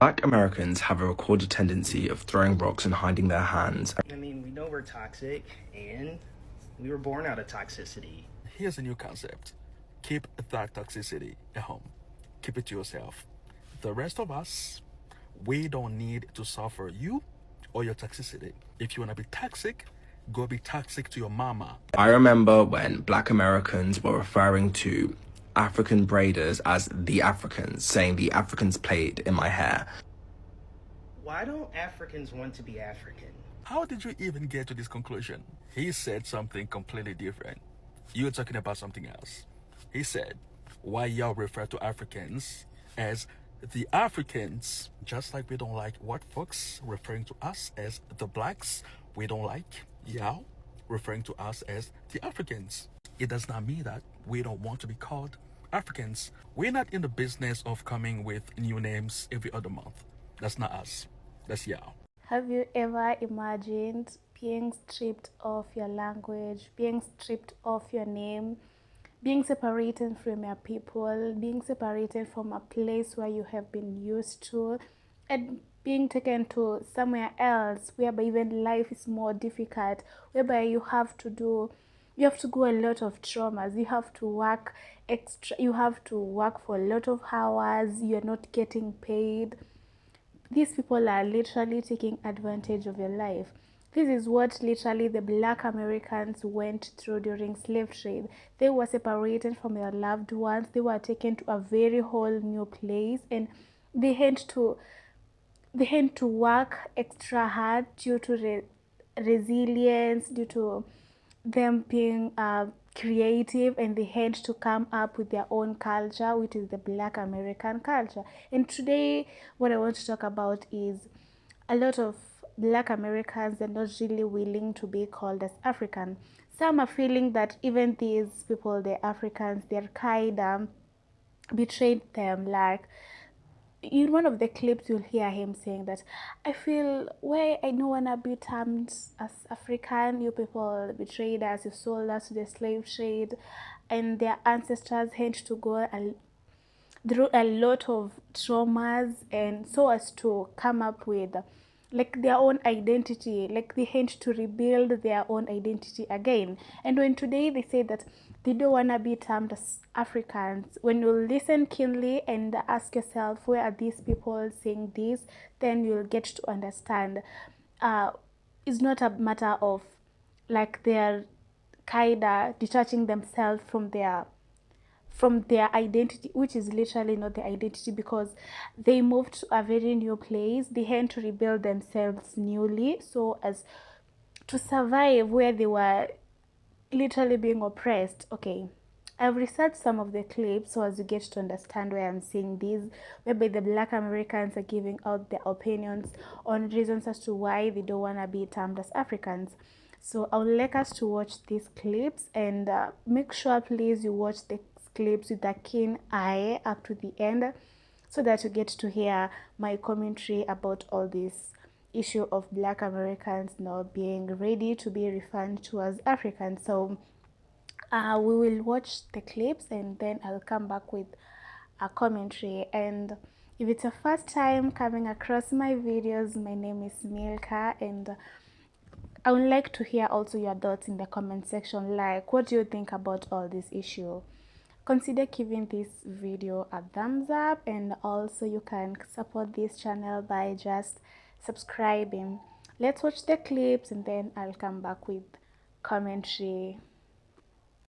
Black Americans have a recorded tendency of throwing rocks and hiding their hands. I mean, we know we're toxic, and we were born out of toxicity. Here's a new concept. Keep that toxicity at home. Keep it to yourself. The rest of us, we don't need to suffer you or your toxicity. If you want to be toxic, go be toxic to your mama. I remember when Black Americans were referring to African braiders as the Africans, saying the Africans played in my hair. Why don't Africans want to be African? How did you even get to this conclusion? He said something completely different. You're talking about something else. He said, why y'all refer to Africans as the Africans, just like we don't like white folks referring to us as the blacks, we don't like y'all referring to us as the Africans. It does not mean that we don't want to be called Africans. We're not in the business of coming with new names every other month. That's not us. That's y'all. Have you ever imagined being stripped of your language, being stripped of your name, being separated from your people, being separated from a place where you have been used to, and being taken to somewhere else whereby even life is more difficult, whereby you have to go a lot of traumas, you have to work extra, you have to work for a lot of hours, you're not getting paid. These people are literally taking advantage of your life. This is what literally the Black Americans went through during slave trade. They were separated from their loved ones. They were taken to a very whole new place, and they had to work extra hard due to resilience, due to them being creative, and they had to come up with their own culture, which is the Black American culture. And today what I want to talk about is a lot of Black Americans are not really willing to be called as African. Some are feeling that even these people, the Africans, they're kind of betrayed them. Like in one of the clips, you'll hear him saying that, I feel why I don't want to be termed as African. You people betrayed us, you sold us to the slave trade, and their ancestors had to go through a lot of traumas, and so as to come up with like their own identity, like they had to rebuild their own identity again. And when today they say that they don't want to be termed as Africans, when you listen keenly and ask yourself, where are these people saying this, then you'll get to understand it's not a matter of like they're kinda detaching themselves from their identity, which is literally not their identity, because they moved to a very new place. They had to rebuild themselves newly so as to survive where they were literally being oppressed. Okay, I've researched some of the clips so as you get to understand why I'm saying this, whereby the Black Americans are giving out their opinions on reasons as to why they don't want to be termed as Africans. So I would like us to watch these clips, and make sure please you watch the clips with a keen eye up to the end, so that you get to hear my commentary about all this issue of Black Americans now being ready to be referred to as Africans. So we will watch the clips, and then I'll come back with a commentary. And if it's your first time coming across my videos, my name is Milka, and I would like to hear also your thoughts in the comment section. Like, what do you think about all this issue? Consider giving this video a thumbs up, and also you can support this channel by just subscribing. Let's watch the clips, and then I'll come back with commentary.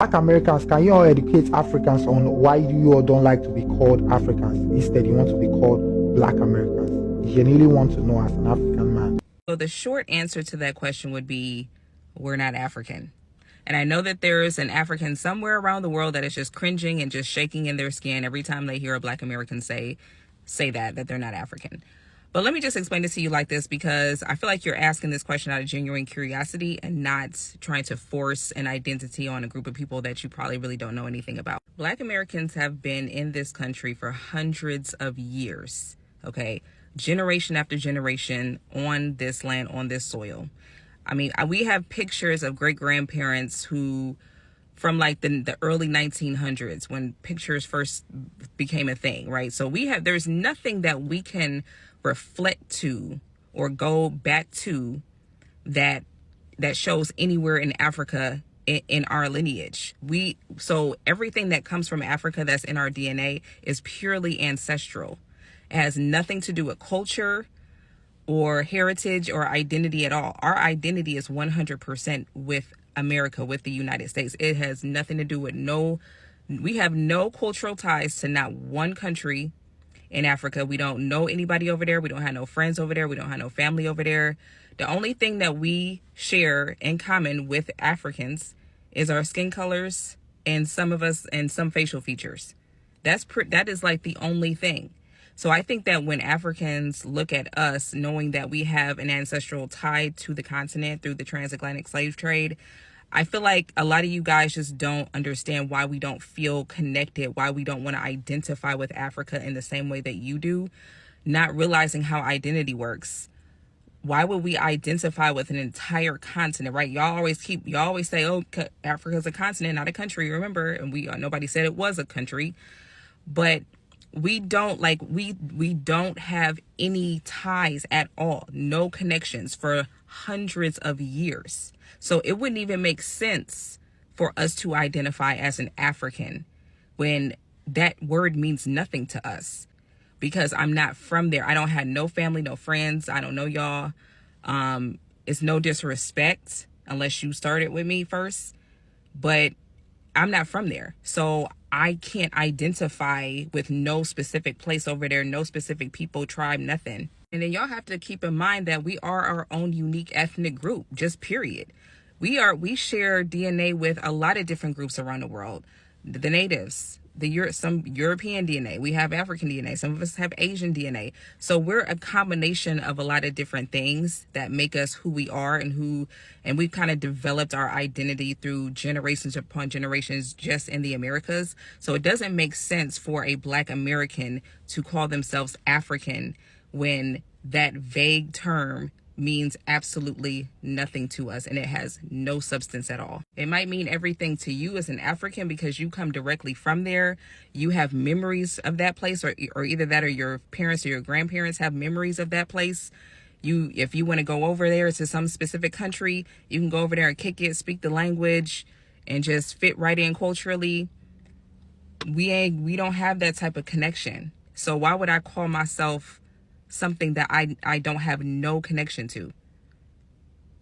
Black Americans, can you all educate Africans on why you all don't like to be called Africans? Instead, you want to be called Black Americans. You genuinely want to know as an African man. So the short answer to that question would be, we're not African. And I know that there is an African somewhere around the world that is just cringing and just shaking in their skin every time they hear a Black American say that they're not African. But let me just explain this to you like this, because I feel like you're asking this question out of genuine curiosity and not trying to force an identity on a group of people that you probably really don't know anything about. Black Americans have been in this country for hundreds of years, okay? Generation after generation on this land, on this soil. I mean, we have pictures of great-grandparents who from like the early 1900s when pictures first became a thing, right? So there's nothing that we can reflect to or go back to that shows anywhere in Africa in our lineage. So everything that comes from Africa that's in our DNA is purely ancestral. It has nothing to do with culture or heritage or identity at all. Our identity is 100% with America, with the United States. It has nothing to do with we have no cultural ties to not one country in Africa. We don't know anybody over there. We don't have no friends over there. We don't have no family over there. The only thing that we share in common with Africans is our skin colors and some of us and some facial features. That is like the only thing. So I think that when Africans look at us, knowing that we have an ancestral tie to the continent through the transatlantic slave trade, I feel like a lot of you guys just don't understand why we don't feel connected, why we don't want to identify with Africa in the same way that you do, not realizing how identity works. Why would we identify with an entire continent, right? Y'all always say, oh, Africa's a continent, not a country, remember? And nobody said it was a country, but we don't have any ties at all, no connections for hundreds of years. So it wouldn't even make sense for us to identify as an African when that word means nothing to us, because I'm not from there. I don't have no family, no friends. I don't know y'all. It's no disrespect unless you started with me first, but I'm not from there. So I can't identify with no specific place over there, no specific people, tribe, nothing. And then y'all have to keep in mind that we are our own unique ethnic group, just period. We share DNA with a lot of different groups around the world. The natives, some European DNA, we have African DNA, some of us have Asian DNA. So we're a combination of a lot of different things that make us who we are and we've kind of developed our identity through generations upon generations just in the Americas. So it doesn't make sense for a Black American to call themselves African when that vague term means absolutely nothing to us and it has no substance at all. It might mean everything to you as an African because you come directly from there. You have memories of that place, or either that or your parents or your grandparents have memories of that place. If you want to go over there to some specific country, you can go over there and kick it, speak the language, and just fit right in culturally. We don't have that type of connection. So why would I call myself something that I don't have no connection to?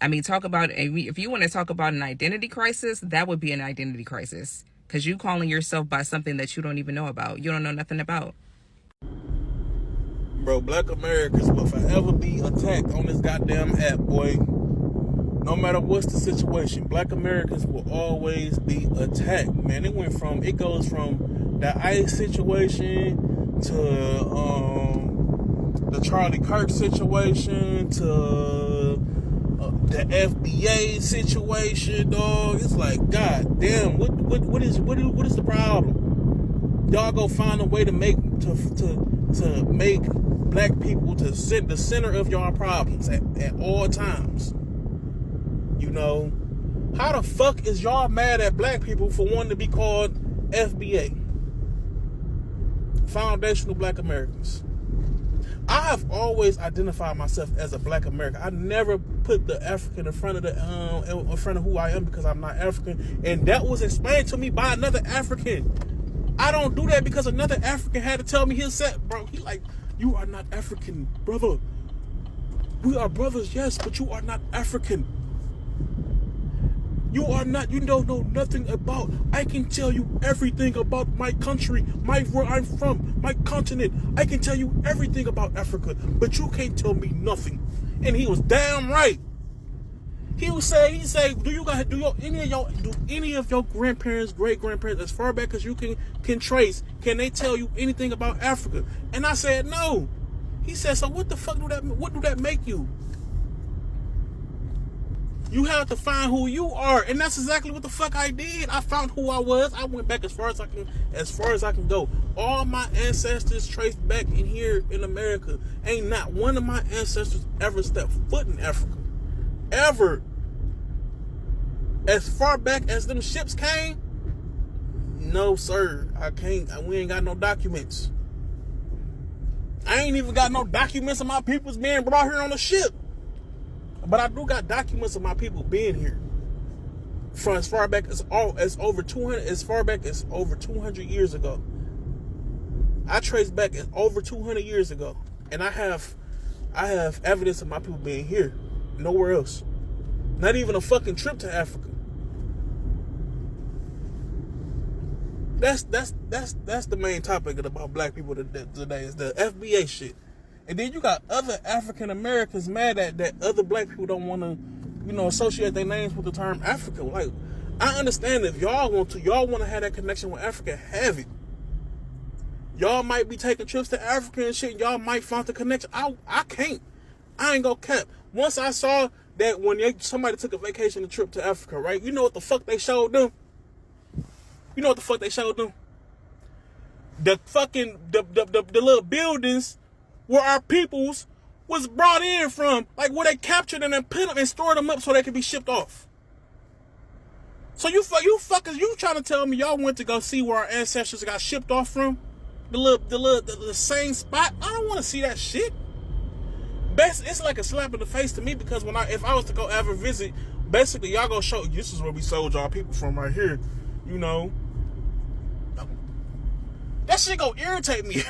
I mean, if you want to talk about an identity crisis, that would be an identity crisis, because you calling yourself by something that you don't even know about, you don't know nothing about. Bro, Black Americans will forever be attacked on this goddamn app, boy. No matter what's the situation, Black Americans will always be attacked, man. It goes from the ICE situation to the Charlie Kirk situation to the FBA situation, dog. It's like, god damn, what is the problem? Y'all go find a way to make Black people to sit the center of y'all problems at all times. You know, how the fuck is y'all mad at Black people for wanting to be called FBA? Foundational Black Americans. I have always identified myself as a Black American. I never put the African in front of who I am because I'm not African, and that was explained to me by another African. I don't do that because another African had to tell me his set, bro. He like, you are not African, brother. We are brothers, yes, but you are not African. You are not, you don't know nothing about. I can tell you everything about my country, where I'm from, my continent. I can tell you everything about Africa, but you can't tell me nothing. And he was damn right. He say, do any of your grandparents, great grandparents, as far back as you can trace, can they tell you anything about Africa? And I said no. He said, so what the fuck what do that make you? You have to find who you are, and that's exactly what the fuck I did. I found who I was. I went back as far as I can go. All my ancestors traced back in here in America. Ain't not one of my ancestors ever stepped foot in Africa, ever. As far back as them ships came, No, sir, I can't. We ain't got no documents. I ain't even got no documents of my people's being brought here on the ship. But I do got documents of my people being here. From as far back as over 200 years ago. I trace back over 200 years ago, and I have evidence of my people being here, nowhere else. Not even a fucking trip to Africa. That's the main topic about black people today is the FBA shit. And then you got other African Americans mad that other black people don't want to, associate their names with the term Africa. Like, I understand if y'all want to have that connection with Africa, have it. Y'all might be taking trips to Africa and shit. Y'all might find the connection. I can't. I ain't gonna cap. Once I saw that when somebody took a vacation trip to Africa, right? You know what the fuck they showed them? The fucking the little buildings where our peoples was brought in from, like where they captured them and put them and stored them up so they could be shipped off. So you fuckers, you trying to tell me y'all went to go see where our ancestors got shipped off from? The same spot? I don't want to see that shit. It's like a slap in the face to me, because if I was to go ever visit, basically y'all gonna show this is where we sold y'all people from right here. That shit gonna irritate me.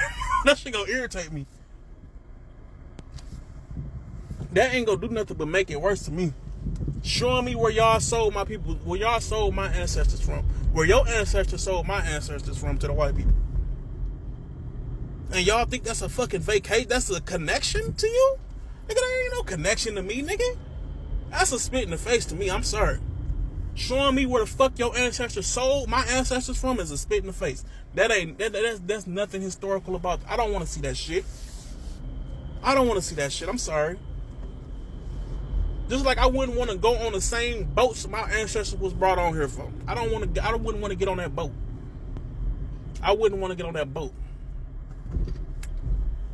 That ain't gonna do nothing but make it worse to me. Showing me where y'all sold my people, where y'all sold my ancestors from, where your ancestors sold my ancestors from to the white people. And y'all think that's a fucking vacation? That's a connection to you? Nigga, there ain't no connection to me, nigga. That's a spit in the face to me. I'm sorry. Showing me where the fuck your ancestors sold my ancestors from is a spit in the face. That's nothing historical about. I don't want to see that shit. I'm sorry. Just like I wouldn't want to go on the same boats my ancestors was brought on here from. I wouldn't want to get on that boat. I wouldn't want to get on that boat.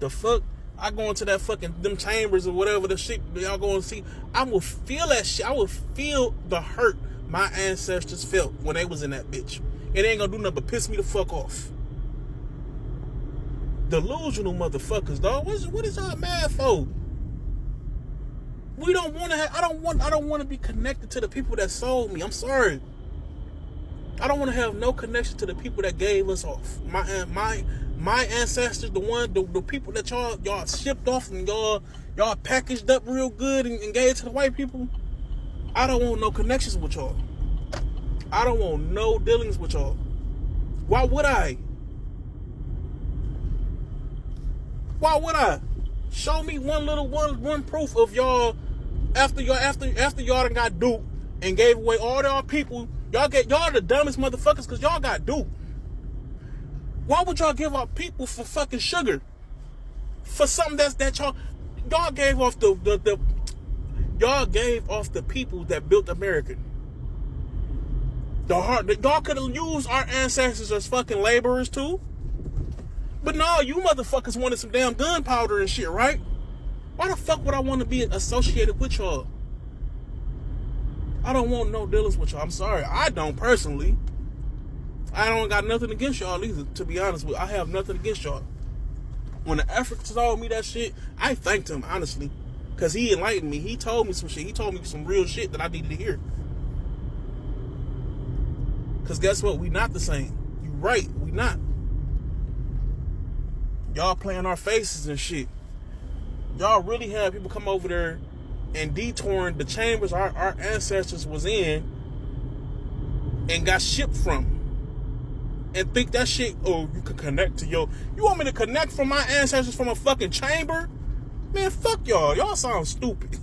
The fuck? I go into that fucking them chambers or whatever the shit y'all go and see. I will feel that shit. I will feel the hurt my ancestors felt when they was in that bitch. It ain't gonna do nothing but piss me the fuck off. Delusional motherfuckers, dog. What is y'all mad for? We don't want to have. I don't want to be connected to the people that sold me. I'm sorry. I don't want to have no connection to the people that gave us off. My ancestors, the people that y'all shipped off and y'all packaged up real good and gave to the white people. I don't want no connections with y'all. I don't want no dealings with y'all. Why would I? Show me one proof of y'all after y'all done got duped and gave away all y'all people. Y'all the dumbest motherfuckers because y'all got duped. Why would y'all give up people for fucking sugar? For something that y'all gave off y'all gave off the people that built America. Y'all could have used our ancestors as fucking laborers too. But no, you motherfuckers wanted some damn gunpowder and shit, right? Why the fuck would I want to be associated with y'all? I don't want no dealings with y'all. I'm sorry. I don't personally. I don't got nothing against y'all either, to be honest with you. I have nothing against y'all. When the Africans told me that shit, I thanked him, honestly. Because he enlightened me. He told me some shit. He told me some real shit that I needed to hear. Because guess what? We not the same. You right. We not. Y'all playing our faces and shit. Y'all really had people come over there and detouring the chambers our ancestors was in and got shipped from. And think that shit, you can connect to you want me to connect from my ancestors from a fucking chamber? Man, fuck y'all. Y'all sound stupid.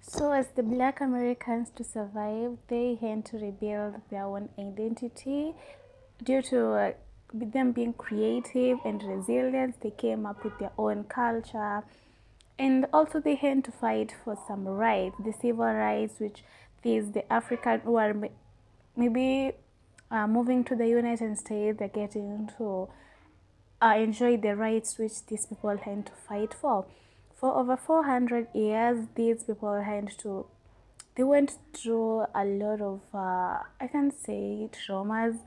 So as the Black Americans to survive, they had to rebuild their own identity. Due to them being creative and resilient, they came up with their own culture. And also they had to fight for some rights, the civil rights, which these the African who are maybe moving to the United States, they're getting to enjoy the rights which these people had to fight for. For over 400 years, these people they went through a lot of, I can say, traumas.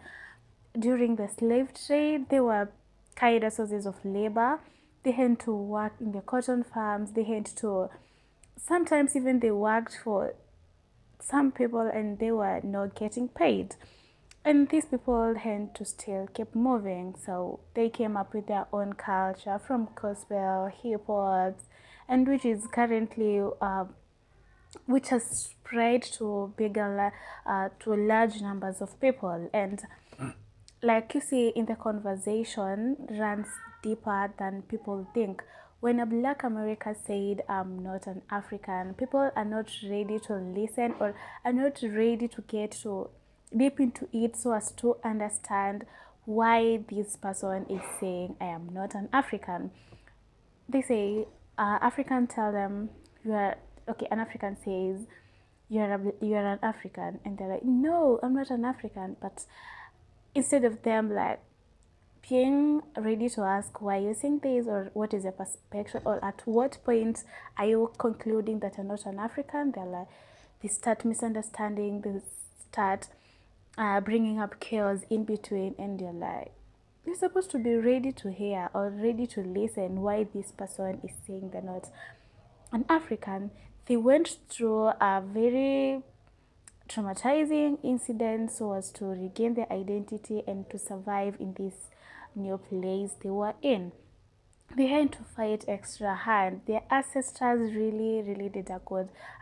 during the slave trade, they were kind of sources of labor. They had to work in the cotton farms. They had to, sometimes even they worked for some people and they were not getting paid. And these people had to still keep moving. So they came up with their own culture from gospel, hip hop, and which is currently which has spread to to large numbers of people. And like you see in the conversation, runs deeper than people think. When a black American said, I'm not an African, people are not ready to listen or are not ready to get to deep into it so as to understand why this person is saying, I am not an African. They say, African tell them, you are, okay, an African says, you're an African. And they're like, no, I'm not an African. But instead of them like being ready to ask why you think this or what is your perspective or at what point are you concluding that you're not an African, they're like, they start misunderstanding, they start bringing up chaos in between, and you're like, you're supposed to be ready to hear or ready to listen why this person is saying they're not an African. They went through a very traumatizing incident so as to regain their identity and to survive in this new place they were in. They had to fight extra hard. Their ancestors really did a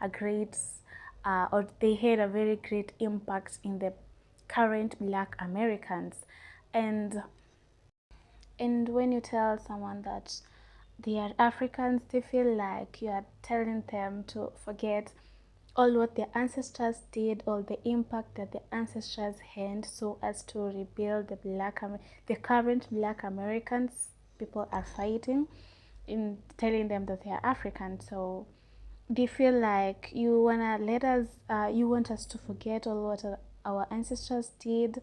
great, or they had a very great impact in the current Black Americans. And when you tell someone that they are Africans, they feel like you are telling them to forget all what their ancestors did, all the impact that the ancestors had, so as to rebuild the current Black Americans people are fighting, in telling them that they are African. So they feel like you you want us to forget all what our ancestors did,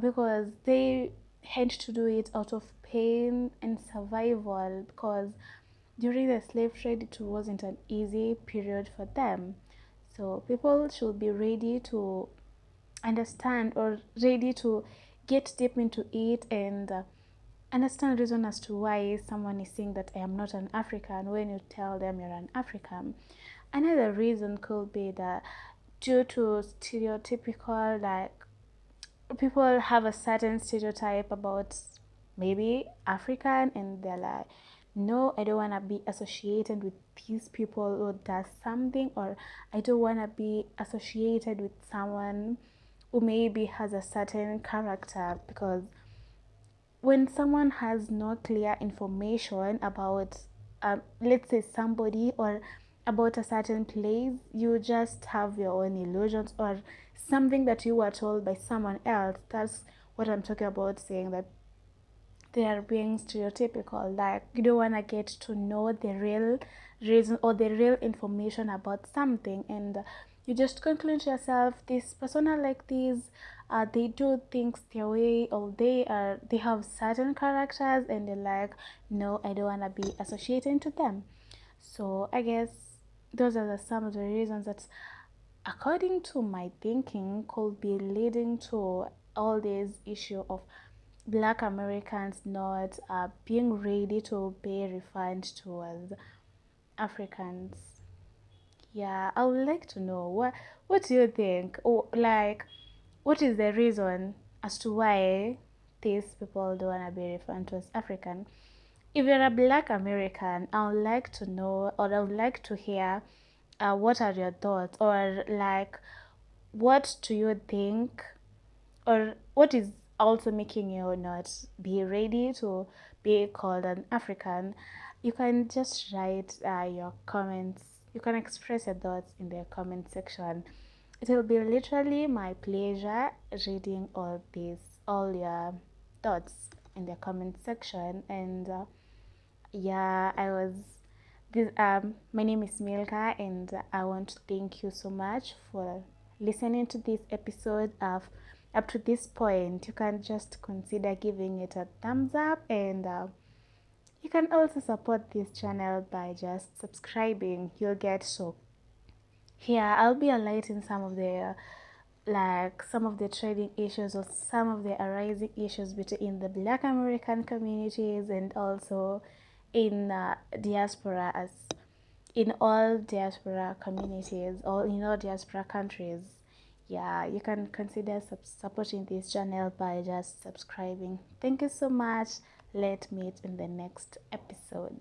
because they had to do it out of pain and survival, because during the slave trade it wasn't an easy period for them. So people should be ready to understand or ready to get deep into it and understand reason as to why someone is saying that I am not an African when you tell them you're an African. Another reason could be that due to stereotypical, like people have a certain stereotype about maybe African, and they're like, no, I don't want to be associated with these people who does something, or I don't want to be associated with someone who maybe has a certain character, because when someone has no clear information about let's say somebody or about a certain place, you just have your own illusions or something that you were told by someone else. That's what I'm talking about, saying that they are being stereotypical. Like, you don't want to get to know the real reason or the real information about something, and you just conclude to yourself, this person are like this, they do things their way, or they have certain characters, and they're like, no, I don't want to be associating to them. So I guess those are some of the reasons that, according to my thinking, could be leading to all this issue of Black Americans not being ready to be referred to as Africans. Yeah, I would like to know what do you think? Or like, what is the reason as to why these people don't wanna be referred to as African? If you're a Black American, I would like to know, or I would like to hear, what are your thoughts, or like, what do you think, or what is also making you not be ready to be called an African? You can just write your comments. You can express your thoughts in the comment section. It will be literally my pleasure reading all your thoughts in the comment section. And yeah, I was this my name is Milka, and I want to thank you so much for listening to this episode of up to this point. You can just consider giving it a thumbs up, and you can also support this channel by just subscribing. You'll get so here I'll be highlighting some of the like some of the trading issues or some of the arising issues between the Black American communities and also in diaspora, as in all diaspora communities or in all diaspora countries. Yeah, you can consider supporting this channel by just subscribing. Thank you so much. Let's meet in the next episode.